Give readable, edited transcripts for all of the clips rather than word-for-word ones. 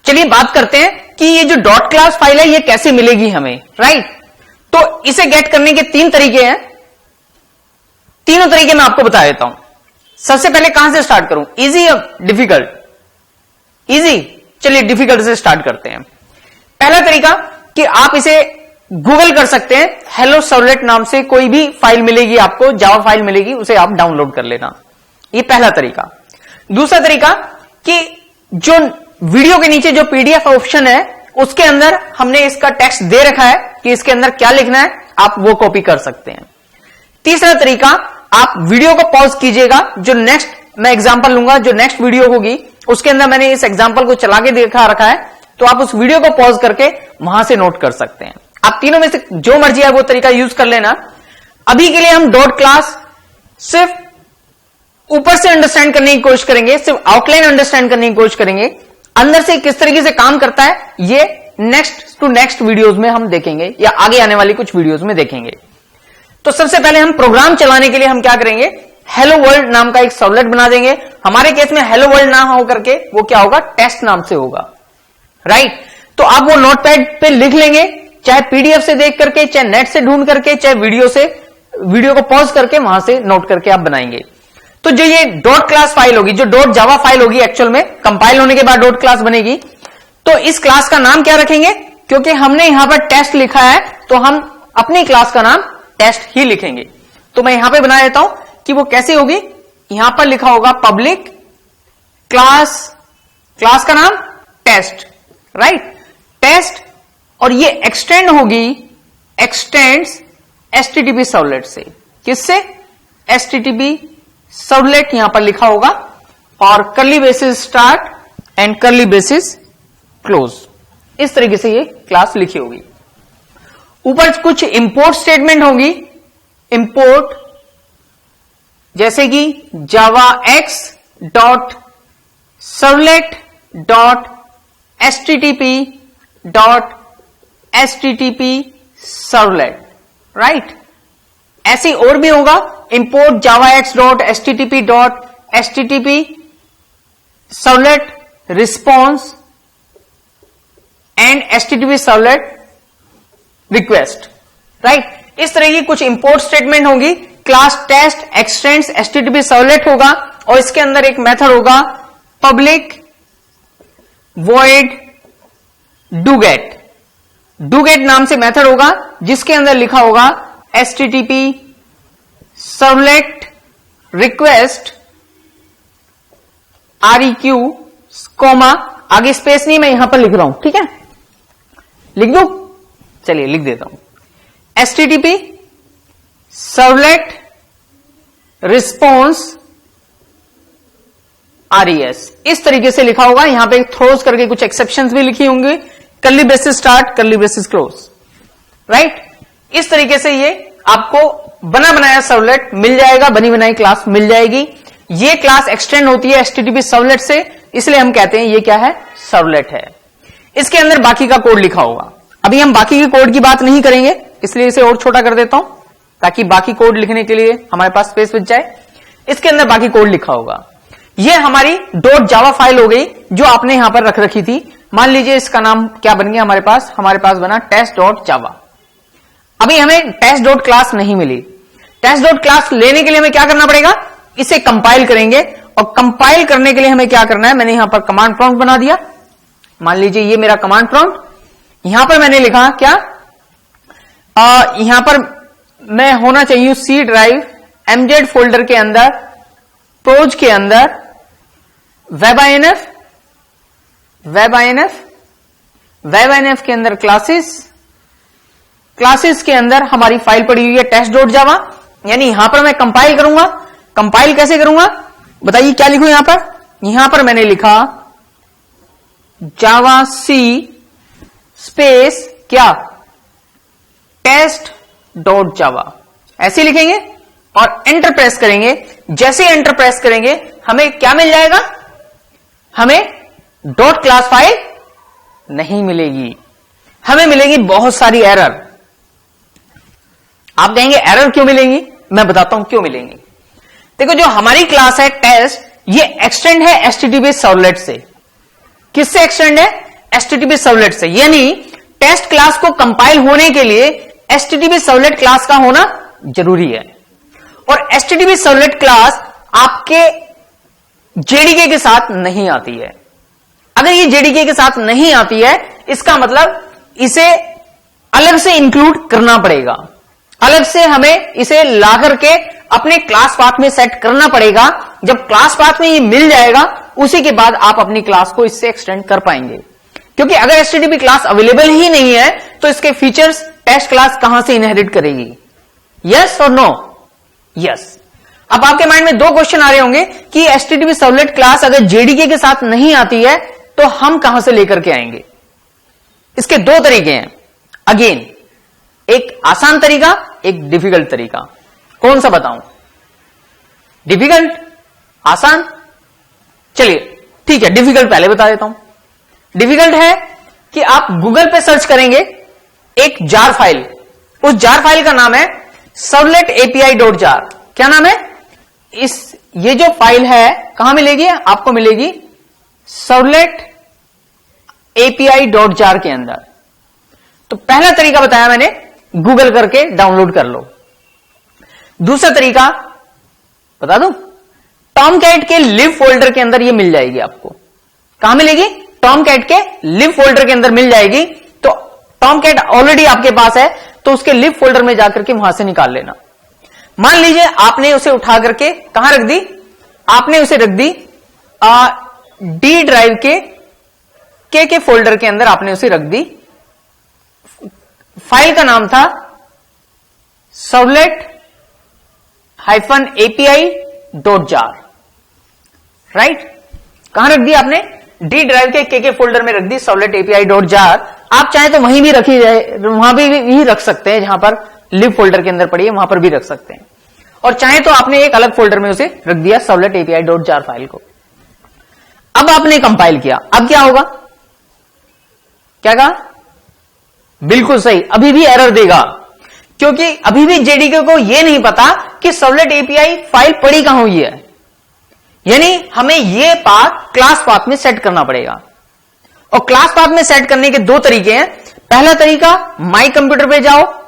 चलिए बात करते हैं कि ये जो डॉट क्लास फाइल है ये कैसे मिलेगी हमें, राइट। तो इसे गेट करने के 3 तरीके हैं, तीनों तरीके मैं आपको बता देता हूं। सबसे पहले कहां से स्टार्ट करूं, इजी या डिफिकल्ट? इजी, चलिए डिफिकल्ट से स्टार्ट करते हैं। पहला तरीका कि आप इसे गूगल कर सकते हैं, हेलो सर्वलेट नाम से कोई भी फाइल मिलेगी आपको, जावा फाइल मिलेगी, उसे आप डाउनलोड कर लेना, ये पहला तरीका। दूसरा तरीका कि जो वीडियो के नीचे जो पीडीएफ ऑप्शन है उसके अंदर हमने इसका टेक्स्ट दे रखा है कि इसके अंदर क्या लिखना है, आप वो कॉपी कर सकते हैं। तीसरा तरीका, आप वीडियो को पॉज कीजिएगा, जो नेक्स्ट मैं एग्जांपल लूंगा, जो नेक्स्ट वीडियो होगी उसके अंदर मैंने इस एग्जांपल को चला के दिखा रखा है, तो आप उस वीडियो को पॉज करके वहां से नोट कर सकते हैं। आप तीनों में से जो मर्जी है वो तरीका यूज कर लेना। अभी के लिए हम डॉट क्लास सिर्फ ऊपर से अंडरस्टैंड करने की कोशिश करेंगे, सिर्फ आउटलाइन अंडरस्टैंड करने की कोशिश करेंगे, अंदर से किस तरीके से काम करता है ये नेक्स्ट टू नेक्स्ट वीडियोस में हम देखेंगे या आगे आने वाली कुछ वीडियोस में देखेंगे। तो सबसे पहले हम प्रोग्राम चलाने के लिए हम क्या करेंगे, हेलो वर्ल्ड नाम का एक सर्वलेट बना देंगे। हमारे केस में हेलो वर्ल्ड ना हो करके वो क्या होगा, टेस्ट नाम से होगा, राइट। तो आप वो नोटपैड पे लिख लेंगे, चाहे पीडीएफ से देख करके, चाहे नेट से ढूंढ करके, चाहे वीडियो को पॉज करके वहां से नोट करके आप बनाएंगे। तो जो ये डॉट क्लास फाइल होगी, जो डॉट जावा फाइल होगी, एक्चुअल में कंपाइल होने के बाद डॉट क्लास बनेगी, तो इस क्लास का नाम क्या रखेंगे, क्योंकि हमने यहां पर टेस्ट लिखा है तो हम अपनी क्लास का नाम टेस्ट ही लिखेंगे। तो मैं यहां पे बना देता हूं कि वो कैसे होगी, यहां पर लिखा होगा पब्लिक क्लास का नाम टेस्ट, राइट, टेस्ट, और ये एक्सटेंड होगी, एक्सटेंड्स एचटीटीपी सर्वलेट से, किससे, एचटीटीपी सर्वलेट यहां पर लिखा होगा, और curly braces start and curly braces close, इस तरीके से ये क्लास लिखी होगी। ऊपर कुछ इंपोर्ट स्टेटमेंट होगी, इंपोर्ट जैसे कि javax dot servlet dot HTTP servlet, right. ऐसे और भी होगा, import javax dot HTTP servlet response and HTTP servlet request, right. इस तरह की कुछ इंपोर्ट स्टेटमेंट होगी। Class test extends HTTP servlet होगा, और इसके अंदर एक मेथड होगा पब्लिक वॉइड डूगेट नाम से मेथड होगा, जिसके अंदर लिखा होगा HTTP servlet request REQ comma, आगे स्पेस नहीं, मैं यहां पर लिख रहा हूं, ठीक है, लिख दो, चलिए लिख देता हूं, HTTP सर्वलेट रिस्पॉन्स RES, इस तरीके से लिखा होगा। यहां पे थ्रोज करके कुछ एक्सेप्शंस भी लिखी होंगी, curly braces start curly braces close, right. इस तरीके से ये आपको बना बनाया सर्वलेट मिल जाएगा, बनी बनाई क्लास मिल जाएगी। ये क्लास एक्सटेंड होती है HTTP सर्वलेट से, इसलिए हम कहते हैं ये क्या है, सर्वलेट है। इसके अंदर बाकी का कोड लिखा होगा। अभी हम बाकी के कोड की बात नहीं करेंगे, इसलिए इसे और छोटा कर देता हूं ताकि बाकी कोड लिखने के लिए हमारे पास स्पेस बच जाए। इसके अंदर बाकी कोड लिखा होगा। ये हमारी डॉट जावा फाइल हो गई जो आपने यहां पर रख रखी थी। मान लीजिए इसका नाम क्या बन गया, हमारे पास बना टेस्ट डॉट जावा। अभी हमें टेस्ट डॉट क्लास नहीं मिली। टेस्ट डॉट क्लास लेने के लिए हमें क्या करना पड़ेगा, इसे कंपाइल करेंगे, और कंपाइल करने के लिए हमें क्या करना है, मैंने यहां पर कमांड प्रॉम्प्ट बना दिया। मान लीजिए ये मेरा कमांड प्रॉम्प्ट, यहां पर मैंने लिखा क्या, यहां पर मैं होना चाहिए सी ड्राइव MZ फोल्डर के अंदर, प्रोज के अंदर वेब INF के अंदर क्लासेस के अंदर हमारी फाइल पड़ी हुई है टेस्ट डॉट जावा। यानी यहां पर मैं कंपाइल करूंगा। कंपाइल कैसे करूंगा बताइए, क्या लिखूं यहां पर मैंने लिखा जावा सी स्पेस क्या, टेस्ट डॉट जावा, ऐसे लिखेंगे और एंटर प्रेस करेंगे। जैसे एंटर प्रेस करेंगे हमें क्या मिल जाएगा, हमें डॉट क्लास फाइल नहीं मिलेगी, हमें मिलेगी बहुत सारी एरर। आप कहेंगे एरर क्यों मिलेंगी, मैं बताता हूं क्यों मिलेंगी। देखो जो हमारी क्लास है टेस्ट, ये एक्सटेंड है HTTP सर्वलेट से। किससे एक्सटेंड है, HTTP सर्वलेट से, यानी टेस्ट क्लास को कंपाइल होने के लिए HTTP सर्वलेट क्लास का होना जरूरी है। और HTTP सर्वलेट क्लास आपके JDK के साथ नहीं आती है। अगर ये JDK के साथ नहीं आती है, इसका मतलब इसे अलग से इंक्लूड करना पड़ेगा, अलग से हमें इसे ला करके अपने क्लास पाथ में सेट करना पड़ेगा। जब क्लास पाथ में ये मिल जाएगा, उसी के बाद आप अपनी क्लास को इससे एक्सटेंड कर पाएंगे। क्योंकि अगर HTTP क्लास अवेलेबल ही नहीं है, तो इसके फीचर्स टेस्ट क्लास कहां से इनहेरिट करेगी? यस और नो? यस। अब आपके माइंड में दो क्वेश्चन आ रहे होंगे कि HTTP सर्वलेट क्लास अगर JDK के साथ नहीं आती है, तो हम कहां से लेकर के आएंगे? इसके दो तरीके हैं। अगेन, एक आसान तरीका, एक डिफिकल्ट तरीका। कौन सा बताऊं? डिफिकल्ट? आसान? चलिए ठीक है, डिफिकल्ट पहले बता देता हूं। डिफिकल्ट है कि आप गूगल पे सर्च करेंगे एक जार फाइल, उस जार फाइल का नाम है सर्वलेट API.jar। क्या नाम है? ये जो फाइल है कहां मिलेगी? आपको मिलेगी सर्वलेट API.jar के अंदर। तो पहला तरीका बताया मैंने, गूगल करके डाउनलोड कर लो। दूसरा तरीका बता दूं, टॉमकैट के लिव फोल्डर के अंदर ये मिल जाएगी आपको। कहां मिलेगी? टॉमकैट के लिव फोल्डर के अंदर मिल जाएगी। तो टॉमकैट ऑलरेडी आपके पास है, तो उसके लिव फोल्डर में जाकर के वहां से निकाल लेना। मान लीजिए आपने उसे उठा करके कहां रख दी? आपने उसे रख दी डी ड्राइव के फोल्डर के अंदर आपने उसे रख दी। फाइल का नाम था सर्वलेट API.jar, राइट? कहां रख दी आपने? डी ड्राइव के फोल्डर में रख दी सर्वलेट API.jar। आप चाहे तो वहीं भी रखी जाए, वहां भी रख सकते हैं, जहां पर लिव फोल्डर के अंदर पड़ी है वहां पर भी रख सकते हैं। और चाहे तो आपने एक अलग फोल्डर में उसे रख दिया सर्वलेट API.jar फाइल को। अब आपने कंपाइल किया, अब क्या होगा? क्या कहा? बिल्कुल सही, अभी भी एरर देगा, क्योंकि अभी भी JDK को यह नहीं पता कि सर्वलेट API फाइल पड़ी कहां हुई है। यानी हमें यह पाथ क्लास पाथ में सेट करना पड़ेगा। और क्लास पाथ में सेट करने के दो तरीके हैं। पहला तरीका, माई कंप्यूटर पे जाओ,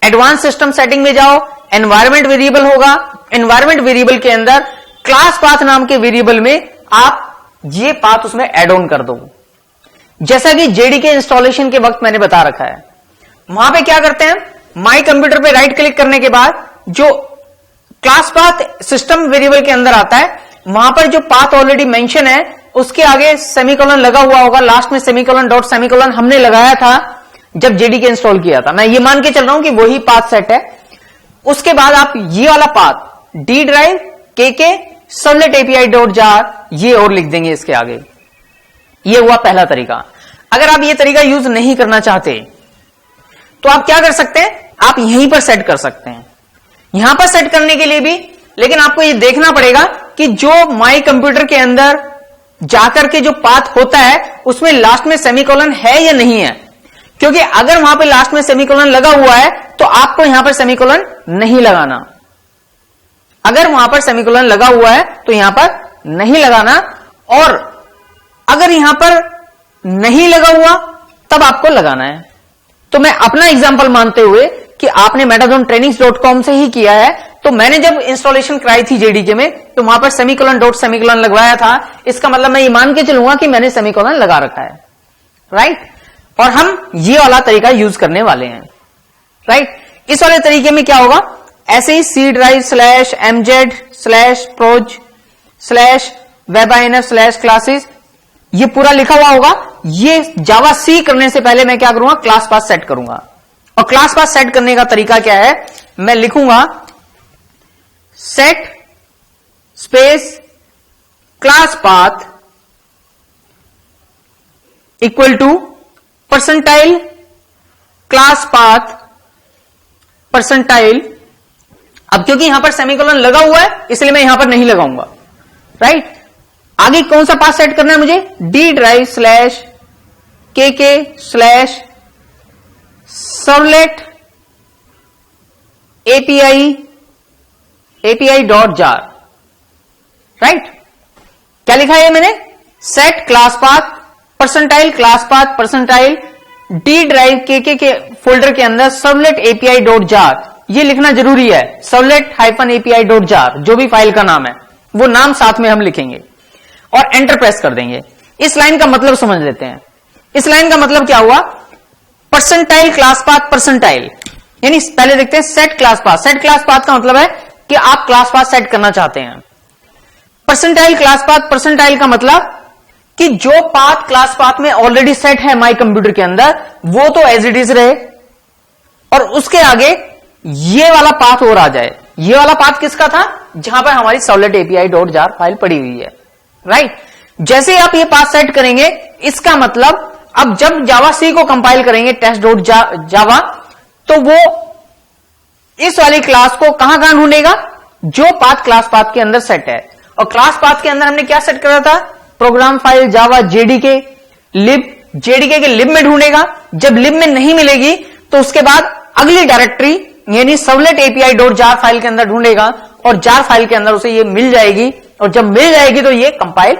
एडवांस सिस्टम सेटिंग में जाओ, एनवायरमेंट वेरिएबल होगा। एनवायरमेंट वेरिएबल के अंदर क्लास पाथ नाम के वेरिएबल में आप ये पाथ उसमें एड ऑन कर दो, जैसा कि JDK इंस्टॉलेशन के वक्त मैंने बता रखा है। वहां पे क्या करते हैं, माई कंप्यूटर पे राइट क्लिक करने के बाद जो क्लास पाथ सिस्टम वेरिएबल के अंदर आता है, वहां पर जो पाथ ऑलरेडी मेंशन है उसके आगे सेमीकोलन लगा हुआ होगा। लास्ट में सेमीकोलन डॉट सेमीकोलन हमने लगाया था जब JDK इंस्टॉल किया था। मैं ये मान के चल रहा हूं कि वही पाथ सेट है। उसके बाद आप ये वाला पाथ डी ड्राइव के सर्वलेट API.jar ये और लिख देंगे इसके आगे। ये हुआ पहला तरीका। अगर आप ये तरीका यूज नहीं करना चाहते तो आप क्या कर सकते हैं, आप यहीं पर सेट कर सकते हैं। यहां पर सेट करने के लिए भी, लेकिन आपको ये देखना पड़ेगा कि जो माई कंप्यूटर के अंदर जाकर के जो पाथ होता है उसमें लास्ट में सेमीकोलन है या नहीं है। क्योंकि अगर वहां पे लास्ट में सेमीकोलन लगा हुआ है तो आपको यहां पर सेमीकोलन नहीं लगाना। अगर वहां पर सेमीकोलन लगा हुआ है तो यहां पर नहीं लगाना, और अगर यहां पर नहीं लगा हुआ तब आपको लगाना है। तो मैं अपना एग्जांपल मानते हुए कि आपने metazonetrainings.com से ही किया है, तो मैंने जब इंस्टॉलेशन कराई थी JDK में तो वहां पर सेमीकोलन डॉट सेमीकोलन लगवाया था। इसका मतलब मैं ये मान के चलूंगा कि मैंने सेमीकोलन लगा रखा है, राइट? और हम ये वाला तरीका यूज करने वाले हैं, राइट? इस वाले तरीके में क्या होगा, ऐसे ही C drive /mz/proj/webinf/classes ये पूरा लिखा हुआ होगा। ये जावा सी करने से पहले मैं क्या करूंगा, क्लास पाथ सेट करूंगा। और क्लास पाथ सेट करने का तरीका क्या है, मैं लिखूंगा set space class path equal to percentile class path percentile. अब क्योंकि यहां पर सेमीकोलन लगा हुआ है इसलिए मैं यहां पर नहीं लगाऊंगा, राइट? आगे कौन सा पाथ सेट करना है मुझे, D drive /kk/ servlet API.jar, right? क्या लिखा है मैंने, set class path percentile class path percentile D drive के फोल्डर के अंदर सर्वलेट एपीआई डॉट जार, ये लिखना जरूरी है, servlet hyphen API dot jar, जो भी फाइल का नाम है वो नाम साथ में हम लिखेंगे और एंटर प्रेस कर देंगे। इस लाइन का मतलब समझ लेते हैं। इस लाइन का मतलब क्या हुआ, परसेंटाइल क्लास पाथ परसेंटाइल, यानी पहले देखते हैं set class path. Set class path का मतलब है कि आप क्लास पाथ सेट करना चाहते हैं। परसेंटाइल क्लास पाथ परसेंटाइल का मतलब कि जो पाथ क्लास पाथ में ऑलरेडी सेट है माई कंप्यूटर के अंदर वो तो एज इट इज रहे और उसके आगे ये वाला पाथ और आ जाए। ये वाला पाथ किसका था, जहां पर हमारी servlet API dot jar file पड़ी हुई है, राइट। जैसे आप ये पाथ सेट करेंगे, इसका मतलब अब जब जावा सी को कंपाइल करेंगे टेस्ट डॉट जावा, तो वो इस वाली क्लास को कहां कहां ढूंढेगा, जो पाथ क्लास पाथ के अंदर सेट है। और क्लास पाथ के अंदर हमने क्या सेट करा था, प्रोग्राम फाइल जावा जेडीके लिब, जेडीके के लिब में ढूंढेगा। जब लिब में नहीं मिलेगी तो उसके बाद अगली डायरेक्टरी यानी servlet API dot jar file के अंदर ढूंढेगा और जार फाइल के अंदर उसे ये मिल जाएगी और जब मिल जाएगी तो ये कंपाइल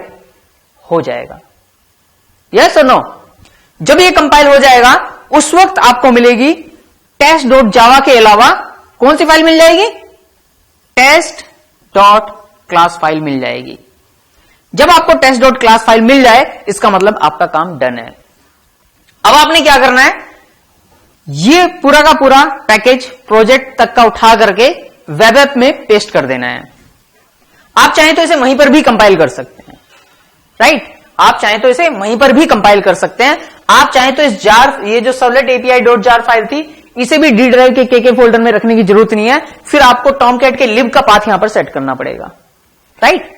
हो जाएगा। यस और नो? जब ये कंपाइल हो जाएगा उस वक्त आपको मिलेगी टेस्ट डॉट जावा के अलावा कौन सी फाइल मिल जाएगी, टेस्ट डॉट क्लास फाइल मिल जाएगी। जब आपको टेस्ट डॉट क्लास फाइल मिल जाए इसका मतलब आपका काम डन है। अब आपने क्या करना है, ये पूरा का पूरा पैकेज प्रोजेक्ट तक का उठा करके वेब ऐप में पेस्ट कर देना है। आप चाहें तो इसे वहीं पर भी कंपाइल कर सकते हैं, राइट। आप चाहें तो इसे वहीं पर भी कंपाइल कर सकते हैं। आप चाहें तो इस जार, ये जो servlet API dot jar file थी, इसे भी डी ड्राइव के फोल्डर में रखने की जरूरत नहीं है। फिर आपको टॉमकैट के लिब का पाथ यहां पर सेट करना पड़ेगा, राइट।